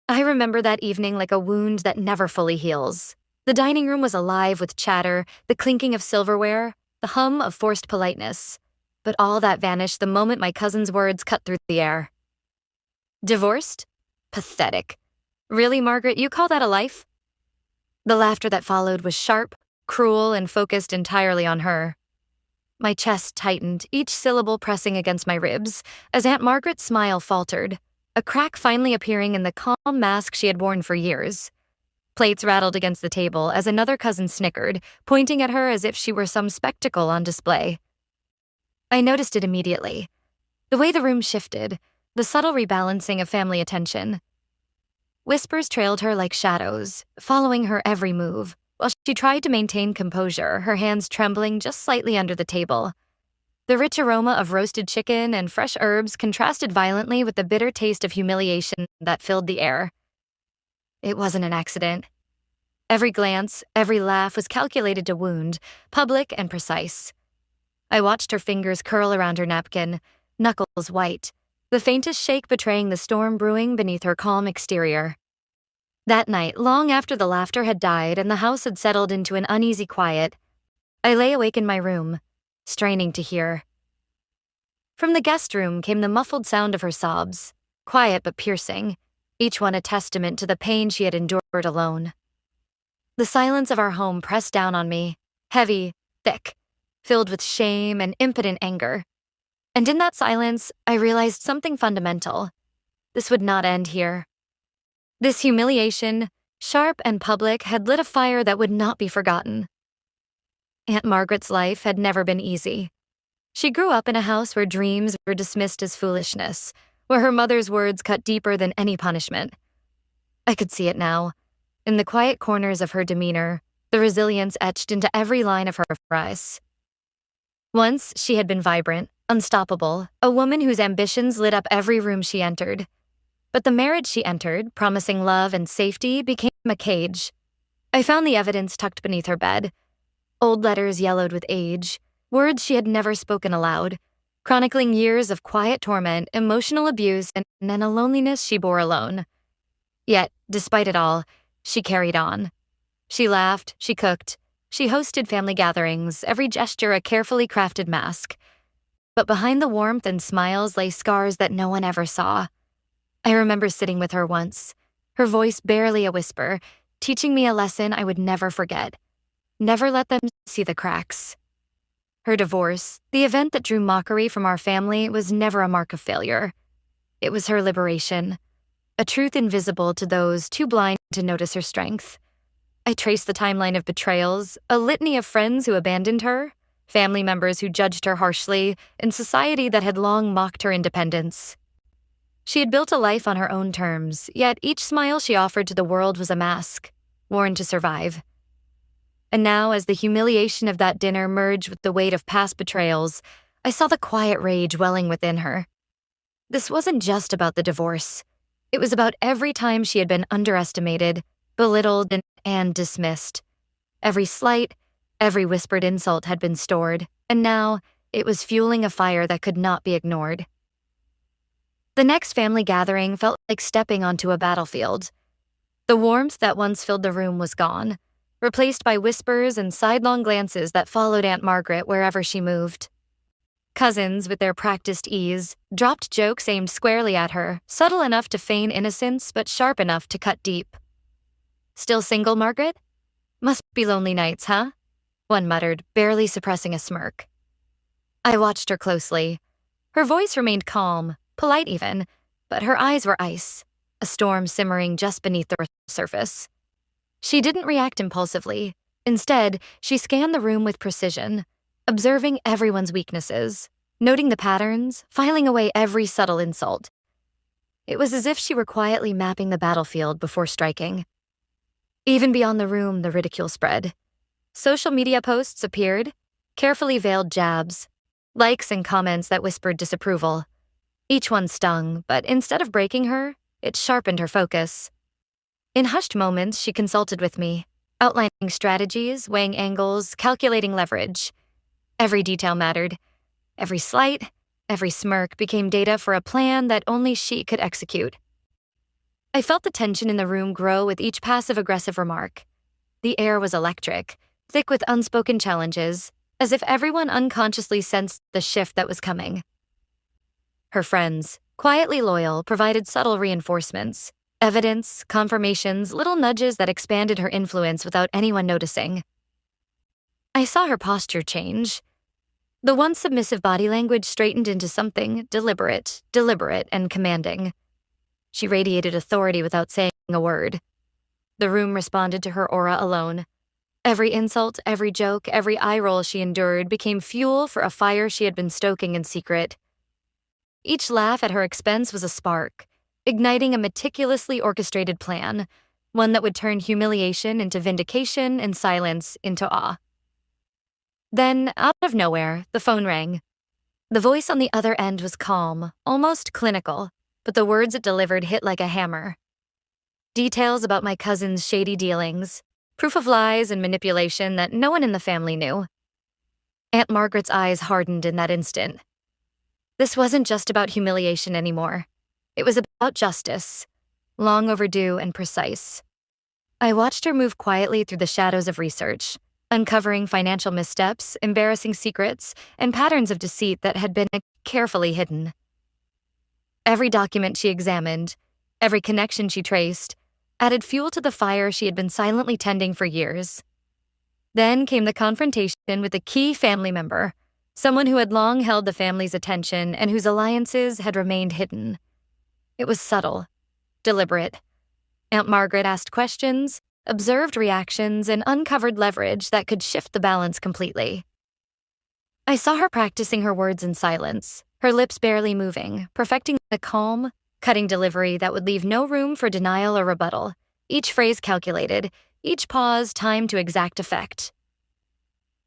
I remember that evening like a wound that never fully heals. The dining room was alive with chatter, the clinking of silverware, the hum of forced politeness. But all that vanished the moment my cousin's words cut through the air. Divorced? Pathetic. Really, Margaret, you call that a life? The laughter that followed was sharp, cruel, and focused entirely on her. My chest tightened, each syllable pressing against my ribs, as Aunt Margaret's smile faltered, a crack finally appearing in the calm mask she had worn for years. Plates rattled against the table as another cousin snickered, pointing at her as if she were some spectacle on display. I noticed it immediately. The way the room shifted, the subtle rebalancing of family attention. Whispers trailed her like shadows, following her every move, while she tried to maintain composure, her hands trembling just slightly under the table. The rich aroma of roasted chicken and fresh herbs contrasted violently with the bitter taste of humiliation that filled the air. It wasn't an accident. Every glance, every laugh was calculated to wound, public and precise. I watched her fingers curl around her napkin, knuckles white, the faintest shake betraying the storm brewing beneath her calm exterior. That night, long after the laughter had died and the house had settled into an uneasy quiet, I lay awake in my room, straining to hear. From the guest room came the muffled sound of her sobs, quiet but piercing, each one a testament to the pain she had endured alone. The silence of our home pressed down on me, heavy, thick, filled with shame and impotent anger. And in that silence, I realized something fundamental. This would not end here. This humiliation, sharp and public, had lit a fire that would not be forgotten. Aunt Margaret's life had never been easy. She grew up in a house where dreams were dismissed as foolishness, where her mother's words cut deeper than any punishment. I could see it now. In the quiet corners of her demeanor, the resilience etched into every line of her eyes. Once, she had been vibrant, unstoppable, a woman whose ambitions lit up every room she entered. But the marriage she entered, promising love and safety, became a cage. I found the evidence tucked beneath her bed. Old letters yellowed with age, words she had never spoken aloud, chronicling years of quiet torment, emotional abuse, and a loneliness she bore alone. Yet, despite it all, she carried on. She laughed, she cooked, she hosted family gatherings, every gesture a carefully crafted mask. But behind the warmth and smiles lay scars that no one ever saw. I remember sitting with her once, her voice barely a whisper, teaching me a lesson I would never forget. Never let them see the cracks. Her divorce, the event that drew mockery from our family, was never a mark of failure. It was her liberation, a truth invisible to those too blind to notice her strength. I traced the timeline of betrayals, a litany of friends who abandoned her, family members who judged her harshly, and society that had long mocked her independence. She had built a life on her own terms, yet each smile she offered to the world was a mask, worn to survive. And now, as the humiliation of that dinner merged with the weight of past betrayals, I saw the quiet rage welling within her. This wasn't just about the divorce. It was about every time she had been underestimated, belittled, and dismissed. Every slight, every whispered insult had been stored, and now it was fueling a fire that could not be ignored. The next family gathering felt like stepping onto a battlefield. The warmth that once filled the room was gone, replaced by whispers and sidelong glances that followed Aunt Margaret wherever she moved. Cousins, with their practiced ease, dropped jokes aimed squarely at her, subtle enough to feign innocence but sharp enough to cut deep. "Still single, Margaret? Must be lonely nights, huh?" one muttered, barely suppressing a smirk. I watched her closely. Her voice remained calm, polite even, but her eyes were ice, a storm simmering just beneath the surface. She didn't react impulsively. Instead, she scanned the room with precision, observing everyone's weaknesses, noting the patterns, filing away every subtle insult. It was as if she were quietly mapping the battlefield before striking. Even beyond the room, the ridicule spread. Social media posts appeared, carefully veiled jabs, likes and comments that whispered disapproval. Each one stung, but instead of breaking her, it sharpened her focus. In hushed moments, she consulted with me, outlining strategies, weighing angles, calculating leverage. Every detail mattered. Every slight, every smirk became data for a plan that only she could execute. I felt the tension in the room grow with each passive-aggressive remark. The air was electric, thick with unspoken challenges, as if everyone unconsciously sensed the shift that was coming. Her friends, quietly loyal, provided subtle reinforcements, evidence, confirmations, little nudges that expanded her influence without anyone noticing. I saw her posture change. The once submissive body language straightened into something deliberate, and commanding. She radiated authority without saying a word. The room responded to her aura alone. Every insult, every joke, every eye roll she endured became fuel for a fire she had been stoking in secret. Each laugh at her expense was a spark, igniting a meticulously orchestrated plan, one that would turn humiliation into vindication and silence into awe. Then, out of nowhere, the phone rang. The voice on the other end was calm, almost clinical, but the words it delivered hit like a hammer. Details about my cousin's shady dealings, proof of lies and manipulation that no one in the family knew. Aunt Margaret's eyes hardened in that instant. This wasn't just about humiliation anymore. It was about justice, long overdue and precise. I watched her move quietly through the shadows of research, uncovering financial missteps, embarrassing secrets, and patterns of deceit that had been carefully hidden. Every document she examined, every connection she traced, added fuel to the fire she had been silently tending for years. Then came the confrontation with a key family member, someone who had long held the family's attention and whose alliances had remained hidden. It was subtle, deliberate. Aunt Margaret asked questions, observed reactions, and uncovered leverage that could shift the balance completely. I saw her practicing her words in silence, her lips barely moving, perfecting the calm, cutting delivery that would leave no room for denial or rebuttal, each phrase calculated, each pause timed to exact effect.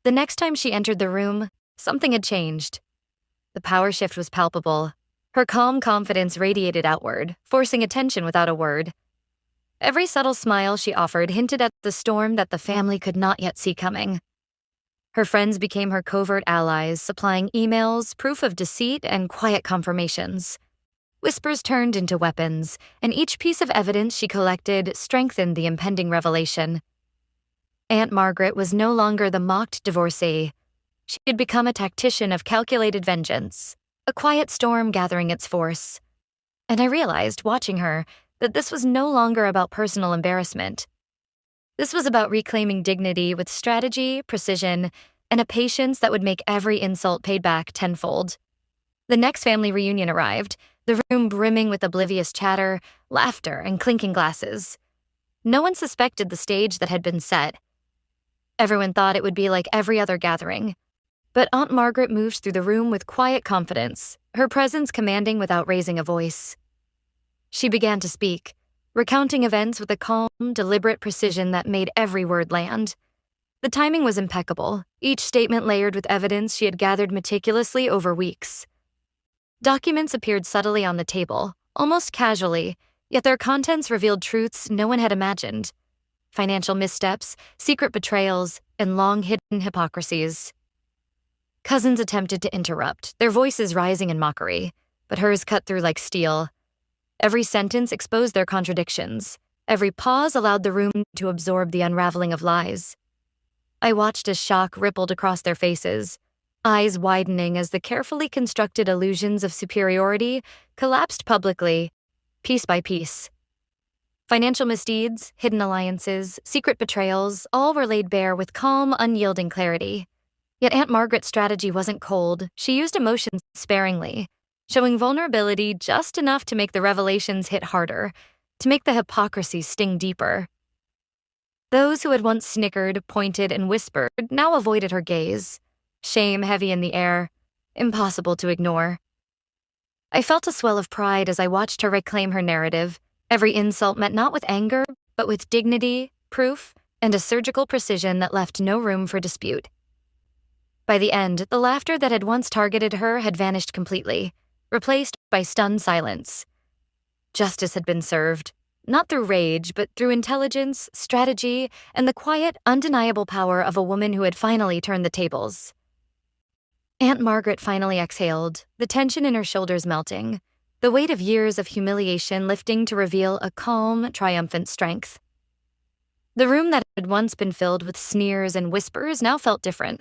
The next time she entered the room, something had changed. The power shift was palpable. Her calm confidence radiated outward, forcing attention without a word. Every subtle smile she offered hinted at the storm that the family could not yet see coming. Her friends became her covert allies, supplying emails, proof of deceit, and quiet confirmations. Whispers turned into weapons, and each piece of evidence she collected strengthened the impending revelation. Aunt Margaret was no longer the mocked divorcee. She had become a tactician of calculated vengeance, a quiet storm gathering its force. And I realized, watching her, that this was no longer about personal embarrassment. This was about reclaiming dignity with strategy, precision, and a patience that would make every insult paid back tenfold. The next family reunion arrived, the room brimming with oblivious chatter, laughter, and clinking glasses. No one suspected the stage that had been set. Everyone thought it would be like every other gathering. But Aunt Margaret moved through the room with quiet confidence, her presence commanding without raising a voice. She began to speak, recounting events with a calm, deliberate precision that made every word land. The timing was impeccable, each statement layered with evidence she had gathered meticulously over weeks. Documents appeared subtly on the table, almost casually, yet their contents revealed truths no one had imagined. Financial missteps, secret betrayals, and long-hidden hypocrisies. Cousins attempted to interrupt, their voices rising in mockery, but hers cut through like steel. Every sentence exposed their contradictions. Every pause allowed the room to absorb the unraveling of lies. I watched as shock rippled across their faces, eyes widening as the carefully constructed illusions of superiority collapsed publicly, piece by piece. Financial misdeeds, hidden alliances, secret betrayals, all were laid bare with calm, unyielding clarity. Yet Aunt Margaret's strategy wasn't cold. She used emotions sparingly, showing vulnerability just enough to make the revelations hit harder, to make the hypocrisy sting deeper. Those who had once snickered, pointed, and whispered now avoided her gaze, shame heavy in the air, impossible to ignore. I felt a swell of pride as I watched her reclaim her narrative. Every insult met not with anger, but with dignity, proof, and a surgical precision that left no room for dispute. By the end, the laughter that had once targeted her had vanished completely, replaced by stunned silence. Justice had been served, not through rage, but through intelligence, strategy, and the quiet, undeniable power of a woman who had finally turned the tables. Aunt Margaret finally exhaled, the tension in her shoulders melting. the weight of years of humiliation lifting to reveal a calm, triumphant strength. The room that had once been filled with sneers and whispers now felt different.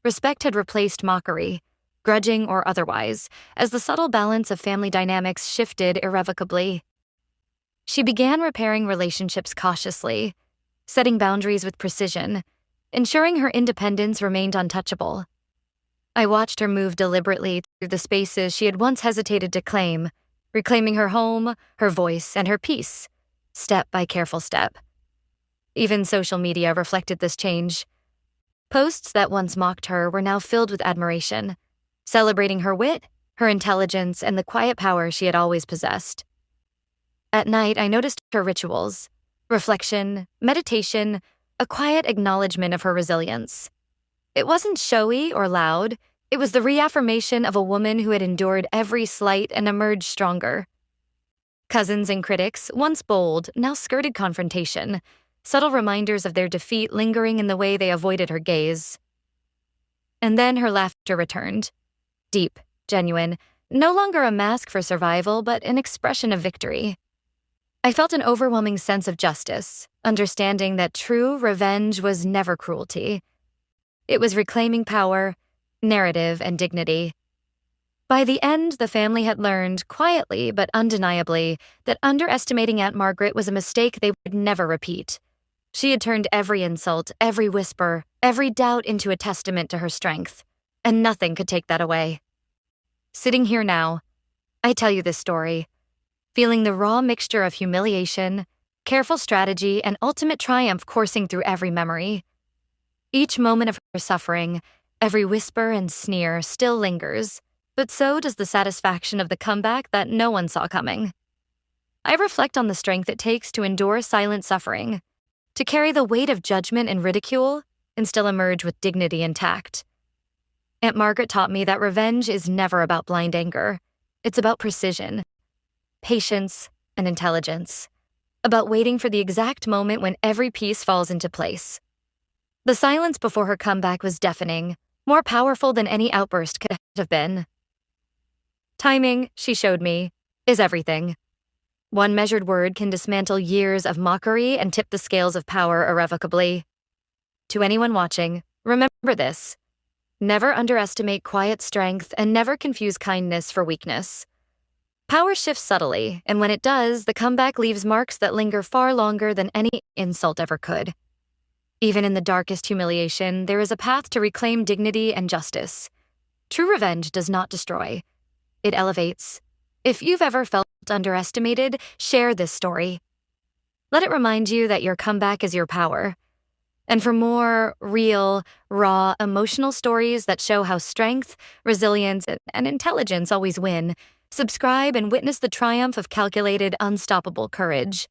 Respect had replaced mockery, grudging or otherwise, as the subtle balance of family dynamics shifted irrevocably. She began repairing relationships cautiously, setting boundaries with precision, ensuring her independence remained untouchable. I watched her move deliberately through the spaces she had once hesitated to claim, reclaiming her home, her voice, and her peace, step by careful step. Even social media reflected this change. Posts that once mocked her were now filled with admiration, celebrating her wit, her intelligence, and the quiet power she had always possessed. At night, I noticed her rituals, reflection, meditation, a quiet acknowledgement of her resilience. It wasn't showy or loud. It was the reaffirmation of a woman who had endured every slight and emerged stronger. Cousins and critics, once bold, now skirted confrontation, subtle reminders of their defeat lingering in the way they avoided her gaze. And then her laughter returned. Deep, genuine, no longer a mask for survival, but an expression of victory. I felt an overwhelming sense of justice, understanding that true revenge was never cruelty. It was reclaiming power, narrative, and dignity. By the end, the family had learned, quietly but undeniably, that underestimating Aunt Margaret was a mistake they would never repeat. She had turned every insult, every whisper, every doubt into a testament to her strength, and nothing could take that away. Sitting here now, I tell you this story, feeling the raw mixture of humiliation, careful strategy, and ultimate triumph coursing through every memory. Each moment of her suffering, every whisper and sneer still lingers, but so does the satisfaction of the comeback that no one saw coming. I reflect on the strength it takes to endure silent suffering, to carry the weight of judgment and ridicule, and still emerge with dignity and tact. Aunt Margaret taught me that revenge is never about blind anger. It's about precision, patience, and intelligence, about waiting for the exact moment when every piece falls into place. The silence before her comeback was deafening, more powerful than any outburst could have been. Timing, she showed me, is everything. One measured word can dismantle years of mockery and tip the scales of power irrevocably. To anyone watching, remember this. Never underestimate quiet strength and never confuse kindness for weakness. Power shifts subtly, and when it does, the comeback leaves marks that linger far longer than any insult ever could. Even in the darkest humiliation, there is a path to reclaim dignity and justice. True revenge does not destroy. It elevates. If you've ever felt underestimated, share this story. Let it remind you that your comeback is your power. And for more real, raw, emotional stories that show how strength, resilience, and intelligence always win, subscribe and witness the triumph of calculated, unstoppable courage.